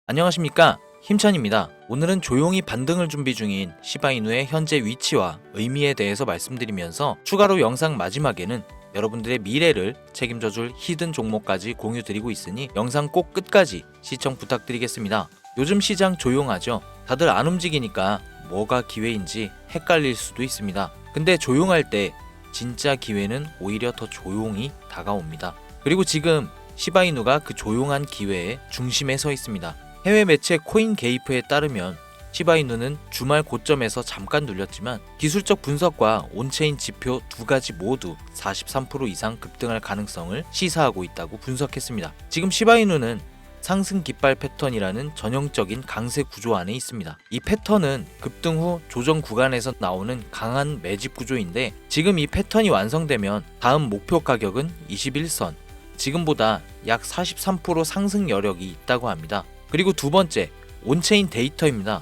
안녕하십니까, 힘찬입니다. 오늘은 조용히 반등을 준비 중인 시바이누의 현재 위치와 의미에 대해서 말씀드리면서 추가로 영상 마지막에는 여러분들의 미래를 책임져줄 히든 종목까지 공유드리고 있으니 영상 꼭 끝까지 시청 부탁드리겠습니다. 요즘 시장 조용하죠? 다들 안 움직이니까 뭐가 기회인지 헷갈릴 수도 있습니다. 근데 조용할 때 진짜 기회는 오히려 더 조용히 다가옵니다. 그리고 지금 시바이누가 그 조용한 기회의 중심에 서 있습니다. 해외 매체 코인게이프에 따르면 시바이누는 주말 고점에서 잠깐 눌렸지만 기술적 분석과 온체인 지표 두 가지 모두 43% 이상 급등할 가능성을 시사하고 있다고 분석했습니다. 지금 시바이누는 상승 깃발 패턴이라는 전형적인 강세 구조 안에 있습니다. 이 패턴은 급등 후 조정 구간에서 나오는 강한 매집 구조인데 지금 이 패턴이 완성되면 다음 목표 가격은 21선, 지금보다 약 43% 상승 여력이 있다고 합니다. 그리고 두 번째, 온체인 데이터입니다.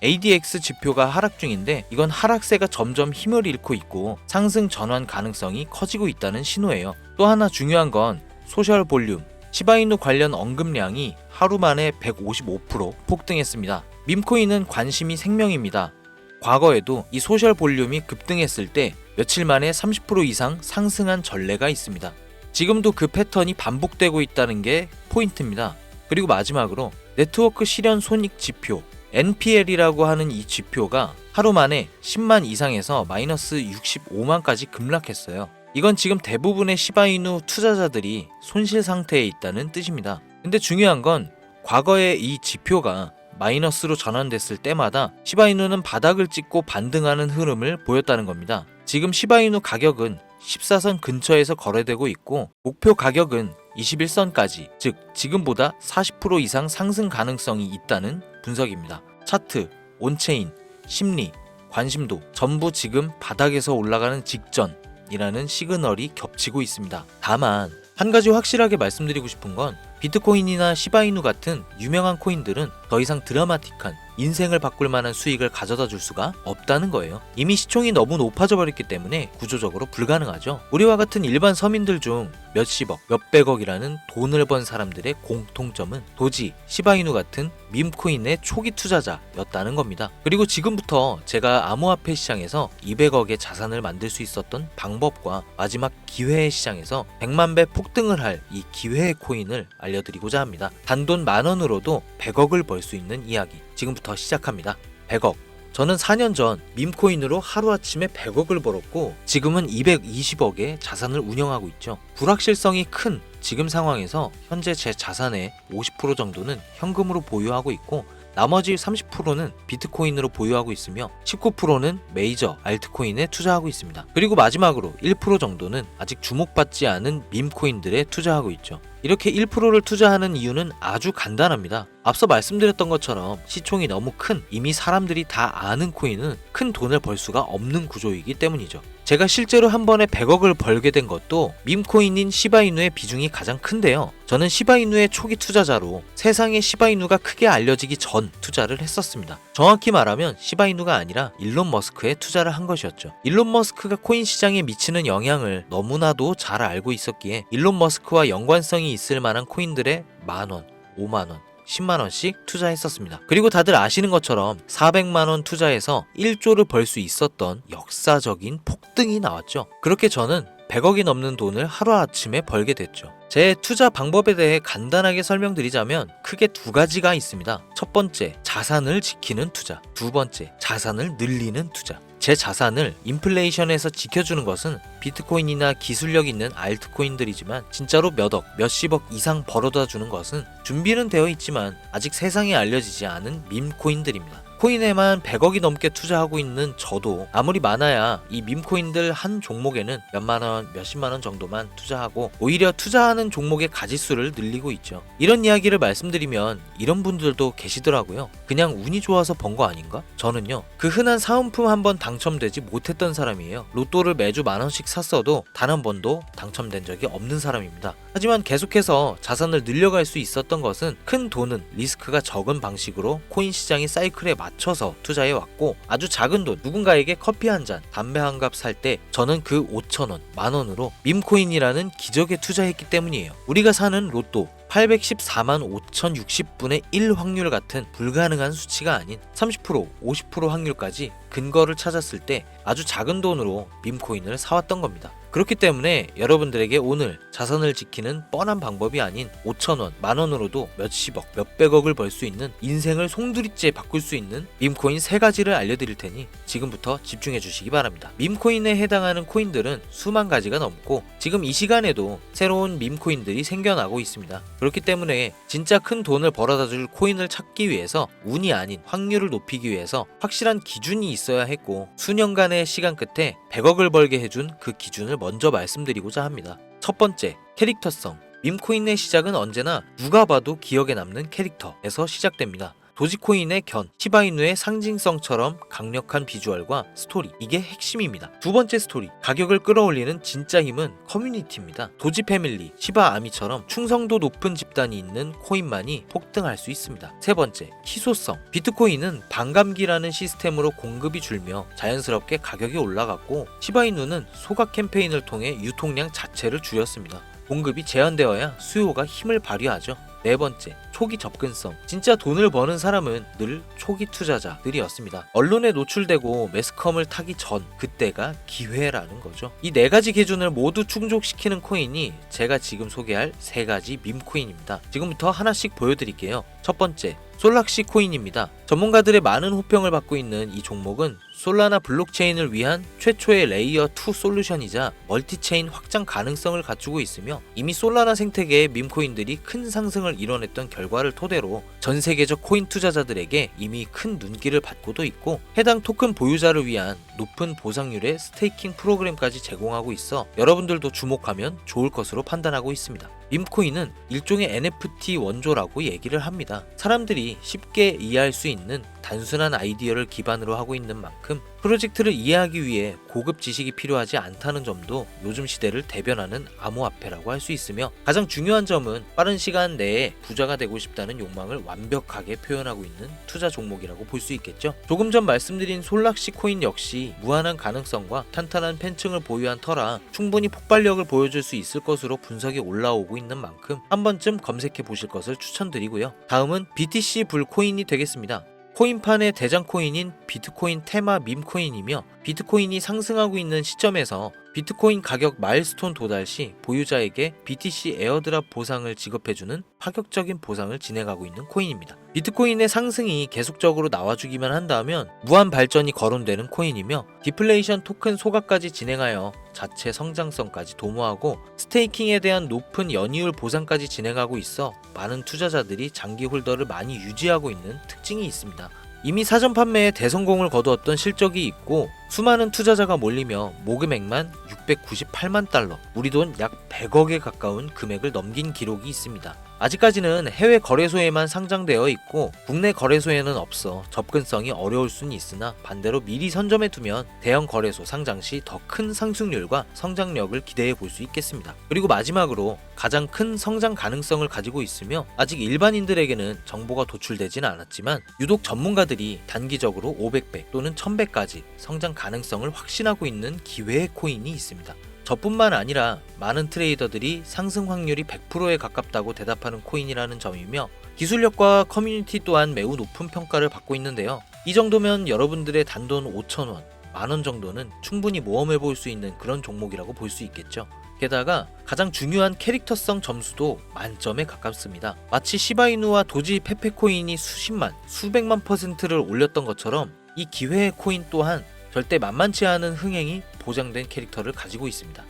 ADX 지표가 하락 중인데 이건 하락세가 점점 힘을 잃고 있고 상승 전환 가능성이 커지고 있다는 신호예요. 또 하나 중요한 건 소셜 볼륨, 시바이누 관련 언급량이 하루 만에 155% 폭등했습니다. 밈코인은 관심이 생명입니다. 과거에도 이 소셜 볼륨이 급등했을 때 며칠 만에 30% 이상 상승한 전례가 있습니다. 지금도 그 패턴이 반복되고 있다는 게 포인트입니다. 그리고 마지막으로 네트워크 실현 손익 지표 NPL이라고 하는 이 지표가 하루 만에 10만 이상에서 마이너스 65만까지 급락했어요. 이건 지금 대부분의 시바이누 투자자들이 손실 상태에 있다는 뜻입니다. 근데 중요한 건 과거에 이 지표가 마이너스로 전환됐을 때마다 시바이누는 바닥을 찍고 반등하는 흐름을 보였다는 겁니다. 지금 시바이누 가격은 14선 근처에서 거래되고 있고 목표 가격은 21선까지, 즉 지금보다 40% 이상 상승 가능성이 있다는 분석입니다. 차트, 온체인, 심리, 관심도 전부 지금 바닥에서 올라가는 직전이라는 시그널이 겹치고 있습니다. 다만 한 가지 확실하게 말씀드리고 싶은 건 비트코인이나 시바이누 같은 유명한 코인들은 더 이상 드라마틱한 인생을 바꿀 만한 수익을 가져다 줄 수가 없다는 거예요. 이미 시총이 너무 높아져 버렸기 때문에 구조적으로 불가능하죠. 우리와 같은 일반 서민들 중 몇십억, 몇백억이라는 돈을 번 사람들의 공통점은 도지, 시바이누 같은 밈코인의 초기 투자자였다는 겁니다. 그리고 지금부터 제가 암호화폐 시장에서 200억의 자산을 만들 수 있었던 방법과 마지막 기회의 시장에서 100만 배 폭등을 할 이 기회의 코인을 알려드리고자 합니다. 단돈 10,000원으로도 100억을 벌 수 있는 이야기 지금부터 시작합니다. 100억. 저는 4년 전 밈코인으로 하루아침에 100억을 벌었고 지금은 220억의 자산을 운영하고 있죠. 불확실성이 큰 지금 상황에서 현재 제 자산의 50% 정도는 현금으로 보유하고 있고 나머지 30%는 비트코인으로 보유하고 있으며 19%는 메이저 알트코인에 투자하고 있습니다. 그리고 마지막으로 1% 정도는 아직 주목받지 않은 밈코인들에 투자하고 있죠. 이렇게 1%를 투자하는 이유는 아주 간단합니다. 앞서 말씀드렸던 것처럼 시총이 너무 큰 이미 사람들이 다 아는 코인은 큰 돈을 벌 수가 없는 구조이기 때문이죠. 제가 실제로 한 번에 100억을 벌게 된 것도 밈코인인 시바이누의 비중이 가장 큰데요. 저는 시바이누의 초기 투자자로 세상에 시바이누가 크게 알려지기 전 투자를 했었습니다. 정확히 말하면 시바이누가 아니라 일론 머스크에 투자를 한 것이었죠. 일론 머스크가 코인 시장에 미치는 영향을 너무나도 잘 알고 있었기에 일론 머스크와 연관성이 있을 만한 코인들의 만원, 5만원, 10만원씩 투자했었습니다. 그리고 다들 아시는 것처럼 400만원 투자해서 1조를 벌 수 있었던 역사적인 폭등이 나왔죠. 그렇게 저는 100억이 넘는 돈을 하루아침에 벌게 됐죠. 제 투자 방법에 대해 간단하게 설명드리자면 크게 두 가지가 있습니다. 첫 번째, 자산을 지키는 투자. 두 번째, 자산을 늘리는 투자. 제 자산을 인플레이션에서 지켜주는 것은 비트코인이나 기술력 있는 알트코인들이지만 진짜로 몇억, 몇십억 이상 벌어다 주는 것은 준비는 되어 있지만 아직 세상에 알려지지 않은 밈코인들입니다. 코인에만 100억이 넘게 투자하고 있는 저도 아무리 많아야 이 밈코인들 한 종목에는 몇만원, 몇십만원 정도만 투자하고 오히려 투자하는 종목의 가지수를 늘리고 있죠. 이런 이야기를 말씀드리면 이런 분들도 계시더라고요. 그냥 운이 좋아서 번 거 아닌가? 저는요, 그 흔한 사은품 한 번 당첨되지 못했던 사람이에요. 로또를 매주 10,000원씩 샀어도 단 한 번도 당첨된 적이 없는 사람입니다. 하지만 계속해서 자산을 늘려갈 수 있었던 것은 큰 돈은 리스크가 적은 방식으로 코인 시장의 사이클에 맞춰서 투자해 왔고 아주 작은 돈, 누군가에게 커피 한 잔, 담배 한 갑 살 때 저는 그 5,000원, 10,000원으로 밈코인이라는 기적에 투자했기 때문이에요. 우리가 사는 로또, 814만 5,060분의 1 확률 같은 불가능한 수치가 아닌 30%, 50% 확률까지 근거를 찾았을 때 아주 작은 돈으로 밈코인을 사왔던 겁니다. 그렇기 때문에 여러분들에게 오늘 자선을 지키는 뻔한 방법이 아닌 5,000원, 만원으로도 몇십억, 몇백억을 벌 수 있는 인생을 송두리째 바꿀 수 있는 밈코인 3가지를 알려드릴 테니 지금부터 집중해 주시기 바랍니다. 밈코인에 해당하는 코인들은 수만 가지가 넘고 지금 이 시간에도 새로운 밈코인들이 생겨나고 있습니다. 그렇기 때문에 진짜 큰 돈을 벌어다 줄 코인을 찾기 위해서 운이 아닌 확률을 높이기 위해서 확실한 기준이 있어야 했고 수년간의 시간 끝에 100억을 벌게 해준 그 기준을 먼저 말씀드리고자 합니다. 첫 번째, 캐릭터성. 밈코인의 시작은 언제나 누가 봐도 기억에 남는 캐릭터에서 시작됩니다. 도지코인의 견, 시바이누의 상징성처럼 강력한 비주얼과 스토리, 이게 핵심입니다. 두 번째 스토리, 가격을 끌어올리는 진짜 힘은 커뮤니티입니다. 도지 패밀리, 시바 아미처럼 충성도 높은 집단이 있는 코인만이 폭등할 수 있습니다. 세 번째, 희소성. 비트코인은 반감기라는 시스템으로 공급이 줄며 자연스럽게 가격이 올라갔고 시바이누는 소각 캠페인을 통해 유통량 자체를 줄였습니다. 공급이 제한되어야 수요가 힘을 발휘하죠. 네 번째, 초기 접근성. 진짜 돈을 버는 사람은 늘 초기 투자자들이었습니다. 언론에 노출되고 매스컴을 타기 전, 그때가 기회라는 거죠. 이 4가지 기준을 모두 충족시키는 코인이 제가 지금 소개할 3가지 밈코인입니다. 지금부터 하나씩 보여드릴게요. 첫 번째, 솔락시 코인입니다. 전문가들의 많은 호평을 받고 있는 이 종목은 솔라나 블록체인을 위한 최초의 레이어 2 솔루션이자 멀티체인 확장 가능성을 갖추고 있으며 이미 솔라나 생태계의 밈코인들이 큰 상승을 이뤄냈던 결과를 토대로 전 세계적 코인 투자자들에게 이미 큰 눈길을 받고도 있고 해당 토큰 보유자를 위한 높은 보상률의 스테이킹 프로그램까지 제공하고 있어 여러분들도 주목하면 좋을 것으로 판단하고 있습니다. 밈코인은 일종의 NFT 원조라고 얘기를 합니다. 사람들이 쉽게 이해할 수 있는 단순한 아이디어를 기반으로 하고 있는 만큼 프로젝트를 이해하기 위해 고급 지식이 필요하지 않다는 점도 요즘 시대를 대변하는 암호화폐라고 할 수 있으며 가장 중요한 점은 빠른 시간 내에 부자가 되고 싶다는 욕망을 완벽하게 표현하고 있는 투자 종목이라고 볼 수 있겠죠. 조금 전 말씀드린 솔락시 코인 역시 무한한 가능성과 탄탄한 팬층을 보유한 터라 충분히 폭발력을 보여줄 수 있을 것으로 분석이 올라오고 있는 만큼 한 번쯤 검색해 보실 것을 추천드리고요. 다음은 BTC 불 코인이 되겠습니다. 코인판의 대장 코인인 비트코인 테마 밈코인이며 비트코인이 상승하고 있는 시점에서 비트코인 가격 마일스톤 도달 시 보유자에게 BTC 에어드랍 보상을 지급해주는 파격적인 보상을 진행하고 있는 코인입니다. 비트코인의 상승이 계속적으로 나와주기만 한다면 무한 발전이 거론되는 코인이며 디플레이션 토큰 소각까지 진행하여 자체 성장성까지 도모하고 스테이킹에 대한 높은 연이율 보상까지 진행하고 있어 많은 투자자들이 장기 홀더를 많이 유지하고 있는 특징이 있습니다. 이미 사전 판매에 대성공을 거두었던 실적이 있고 수많은 투자자가 몰리며 모금액만 698만 달러, 우리 돈 약 100억에 가까운 금액을 넘긴 기록이 있습니다. 아직까지는 해외 거래소에만 상장되어 있고 국내 거래소에는 없어 접근성이 어려울 수는 있으나 반대로 미리 선점해 두면 대형 거래소 상장 시 더 큰 상승률과 성장력을 기대해 볼 수 있겠습니다. 그리고 마지막으로 가장 큰 성장 가능성을 가지고 있으며 아직 일반인들에게는 정보가 도출되지는 않았지만 유독 전문가들이 단기적으로 500배 또는 1000배까지 성장 가능성을 확신하고 있는 기회의 코인이 있습니다. 저뿐만 아니라 많은 트레이더들이 상승 확률이 100%에 가깝다고 대답하는 코인이라는 점이며 기술력과 커뮤니티 또한 매우 높은 평가를 받고 있는데요. 이 정도면 여러분들의 단돈 5,000원, 만원 정도는 충분히 모험해 볼 수 있는 그런 종목이라고 볼 수 있겠죠. 게다가 가장 중요한 캐릭터성 점수도 만점에 가깝습니다. 마치 시바이누와 도지 페페코인이 수십만, 수백만 %를 올렸던 것처럼 이 기회의 코인 또한 절대 만만치 않은 흥행이 보장된 캐릭터를 가지고 있습니다.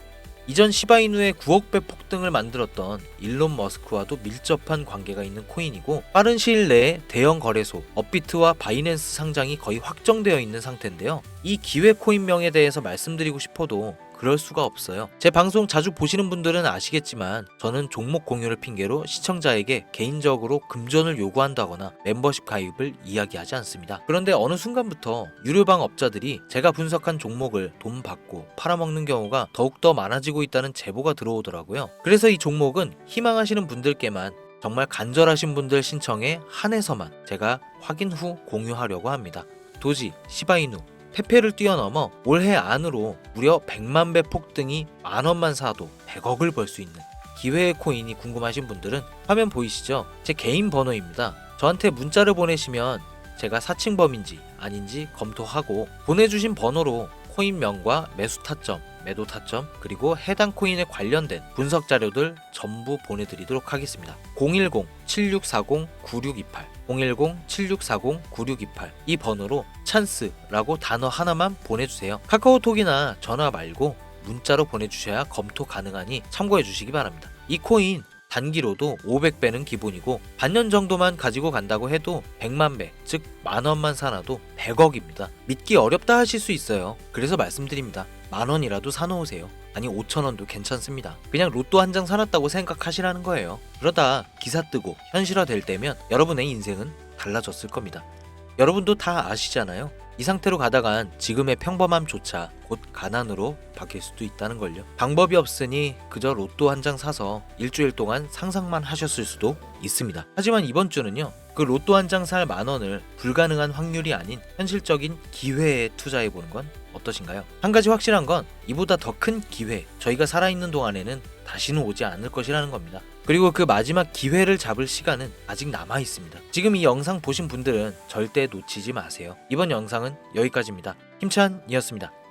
이전 시바이누의 9억 배 폭등을 만들었던 일론 머스크와도 밀접한 관계가 있는 코인이고 빠른 시일 내에 대형 거래소, 업비트와 바이낸스 상장이 거의 확정되어 있는 상태인데요. 이 기회 코인명에 대해서 말씀드리고 싶어도 그럴 수가 없어요. 제 방송 자주 보시는 분들은 아시겠지만 저는 종목 공유를 핑계로 시청자에게 개인적으로 금전을 요구한다거나 멤버십 가입을 이야기하지 않습니다. 그런데 어느 순간부터 유료방 업자들이 제가 분석한 종목을 돈 받고 팔아먹는 경우가 더욱더 많아지고 있다는 제보가 들어오더라고요. 그래서 이 종목은 희망하시는 분들께만 정말 간절하신 분들 신청에 한해서만 제가 확인 후 공유하려고 합니다. 도지, 시바이누, 페페를 뛰어넘어 올해 안으로 무려 100만 배 폭등이 만원만 사도 100억을 벌 수 있는 기회의 코인이 궁금하신 분들은 화면 보이시죠? 제 개인 번호입니다. 저한테 문자를 보내시면 제가 사칭범인지 아닌지 검토하고 보내주신 번호로 코인명과 매수 타점, 매도 타점, 그리고 해당 코인에 관련된 분석 자료들 전부 보내드리도록 하겠습니다. 010-7640-9628 010-7640-9628 이 번호로 찬스라고 단어 하나만 보내주세요. 카카오톡이나 전화 말고 문자로 보내주셔야 검토 가능하니 참고해 주시기 바랍니다. 이 코인 단기로도 500배는 기본이고 반년 정도만 가지고 간다고 해도 100만 배, 즉 만원만 사놔도 100억입니다. 믿기 어렵다 하실 수 있어요. 그래서 말씀드립니다. 만원이라도 사놓으세요. 아니 5천원도 괜찮습니다. 그냥 로또 한 장 사놨다고 생각하시라는 거예요. 그러다 기사 뜨고 현실화 될 때면 여러분의 인생은 달라졌을 겁니다. 여러분도 다 아시잖아요. 이 상태로 가다간 지금의 평범함조차 곧 가난으로 바뀔 수도 있다는 걸요. 방법이 없으니 그저 로또 한 장 사서 일주일 동안 상상만 하셨을 수도 있습니다. 하지만 이번 주는요, 그 로또 한 장 살 만원을 불가능한 확률이 아닌 현실적인 기회에 투자해보는 건 어떠신가요? 한 가지 확실한 건 이보다 더 큰 기회, 저희가 살아있는 동안에는 다시는 오지 않을 것이라는 겁니다. 그리고 그 마지막 기회를 잡을 시간은 아직 남아 있습니다. 지금 이 영상 보신 분들은 절대 놓치지 마세요. 이번 영상은 여기까지입니다. 힘찬이었습니다.